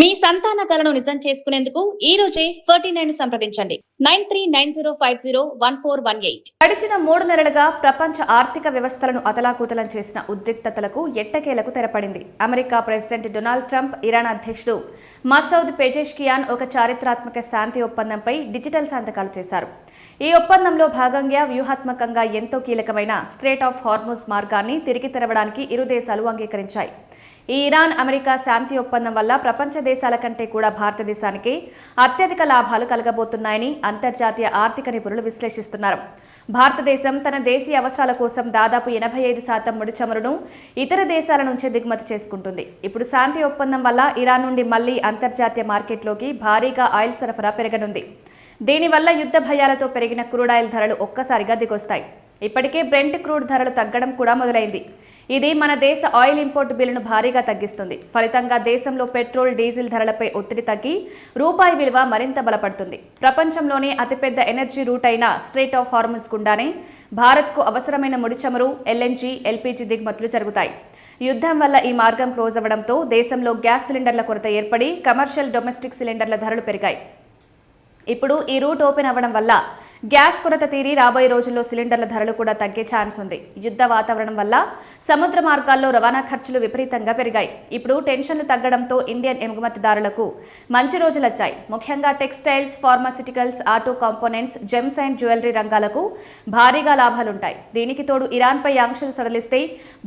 మీ సంతాన కలను నిజం చేసుకునేందుకు ఈ రోజే 49 సంప్రదించండి 9390501418. గడిచిన 3 నెలలుగా ప్రపంచ ఆర్థిక వ్యవస్థలను అతలాకుతలం చేసిన ఉద్రిక్తతలకు ఎట్టకేలకు తెరపడింది. America president Donald Trump, Iran అధ్యక్షుడు మసౌద్ పెజెష్కియాన్ ఒక చారిత్రాత్మక శాంతి ఒప్పందంపై డిజిటల్ సంతకాలు చేశారు. ఈ ఒప్పందంలో భాగంగా వ్యూహాత్మకంగా ఎంతో కీలకమైన స్ట్రెయిట్ ఆఫ్ హార్ముజ్ మార్గాన్ని తిరిగి తెరవడానికి ఇరు దేశాలు అంగీకరించాయి. ఈ ఇరాన్ అమెరికా శాంతి ఒప్పందం వల్ల ప్రపంచ దేశాల కంటే కూడా భారతదేశానికి అత్యధిక లాభాలు కలగబోతున్నాయని అంతర్జాతీయ ఆర్థిక నిపుణులు విశ్లేషిస్తున్నారు. భారతదేశం తన దేశీయ అవసరాల కోసం దాదాపు 85% ముడి చమురును ఇతర దేశాల నుంచే దిగుమతి చేసుకుంటుంది. ఇప్పుడు శాంతి ఒప్పందం వల్ల ఇరాన్ నుండి మళ్లీ అంతర్జాతీయ మార్కెట్లోకి భారీగా ఆయిల్ సరఫరా పెరగనుంది. దీనివల్ల యుద్ధ భయాలతో పెరిగిన క్రూడ్ ఆయిల్ ధరలు ఒక్కసారిగా దిగొస్తాయి. ఇప్పటికే బ్రెంట్ క్రూడ్ ధరలు తగ్గడం కూడా మొదలైంది. ఇది మన దేశ ఆయిల్ ఇంపోర్ట్ బిల్లును భారీగా తగ్గిస్తుంది. ఫలితంగా దేశంలో పెట్రోల్, డీజిల్ ధరలపై ఒత్తిడి తగ్గి రూపాయి విలువ మరింత బలపడుతుంది. ప్రపంచంలోనే అతిపెద్ద ఎనర్జీ రూట్ అయిన స్ట్రెయిట్ ఆఫ్ హార్ముజ్ గుండానే భారత్కు అవసరమైన ముడి చమురు, ఎల్ఎన్జీ, ఎల్పీజీ దిగుమతులు జరుగుతాయి. యుద్ధం వల్ల ఈ మార్గం క్లోజ్ అవ్వడంతో దేశంలో గ్యాస్ సిలిండర్ల కొరత ఏర్పడి కమర్షియల్, డొమెస్టిక్ సిలిండర్ల ధరలు పెరిగాయి. ఇప్పుడు ఈ రూట్ ఓపెన్ అవ్వడం వల్ల గ్యాస్ కొరత తీరి రాబోయే రోజుల్లో సిలిండర్ల ధరలు కూడా తగ్గే ఛాన్స్ ఉంది. యుద్ధ వాతావరణం వల్ల సముద్ర మార్గాల్లో రవాణా ఖర్చులు విపరీతంగా పెరిగాయి. ఇప్పుడు టెన్షన్లు తగ్గడంతో ఇండియన్ ఎగుమతిదారులకు మంచి రోజులొచ్చాయి. ముఖ్యంగా textiles, pharmaceuticals, auto components, gems and jewellery రంగాలకు భారీగా లాభాలుంటాయి. దీనికి తోడు ఇరాన్పై ఆంక్షలు సడలిస్తే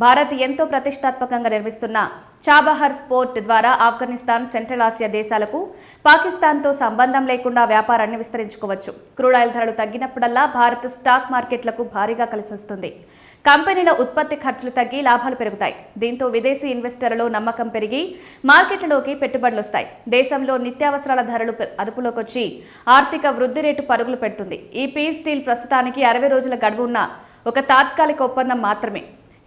భారత్ ఎంతో ప్రతిష్టాత్మకంగా నిర్మిస్తున్న చాబహార్ పోర్ట్ ద్వారా ఆఫ్ఘనిస్తాన్, సెంట్రల్ ఆసియా దేశాలకు పాకిస్తాన్తో సంబంధం లేకుండా వ్యాపారాన్ని విస్తరించుకోవచ్చు. క్రూడ్ ఆయిల్ ధరలు తగ్గినప్పుడల్లా భారత్ స్టాక్ మార్కెట్లకు భారీగా కలిసొస్తుంది. కంపెనీల ఉత్పత్తి ఖర్చులు తగ్గి లాభాలు పెరుగుతాయి. దీంతో విదేశీ ఇన్వెస్టర్లలో నమ్మకం పెరిగి మార్కెట్లలోకి పెట్టుబడులు వస్తాయి. దేశంలో నిత్యావసరాల ధరలు అదుపులోకొచ్చి ఆర్థిక వృద్ధి రేటు పరుగులు పెడుతుంది. ఈ పీస్ డీల్ ప్రస్తుతానికి 60 రోజుల గడువు ఉన్న ఒక తాత్కాలిక ఒప్పందం మాత్రమే.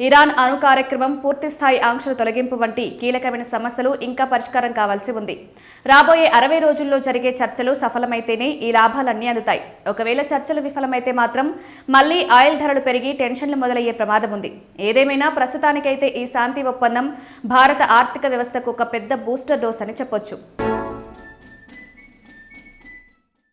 ఇరాన్ అణు కార్యక్రమం, పూర్తిస్థాయి ఆంక్షల తొలగింపు వంటి కీలకమైన సమస్యలు ఇంకా పరిష్కారం కావాల్సి ఉంది. రాబోయే 60 రోజుల్లో జరిగే చర్చలు సఫలమైతేనే ఈ లాభాలన్నీ అందుతాయి. ఒకవేళ చర్చలు విఫలమైతే మాత్రం మళ్లీ ఆయిల్ ధరలు పెరిగి టెన్షన్లు మొదలయ్యే ప్రమాదం ఉంది. ఏదేమైనా ప్రస్తుతానికైతే ఈ శాంతి ఒప్పందం భారత ఆర్థిక వ్యవస్థకు ఒక పెద్ద బూస్టర్ డోస్ అని చెప్పొచ్చు.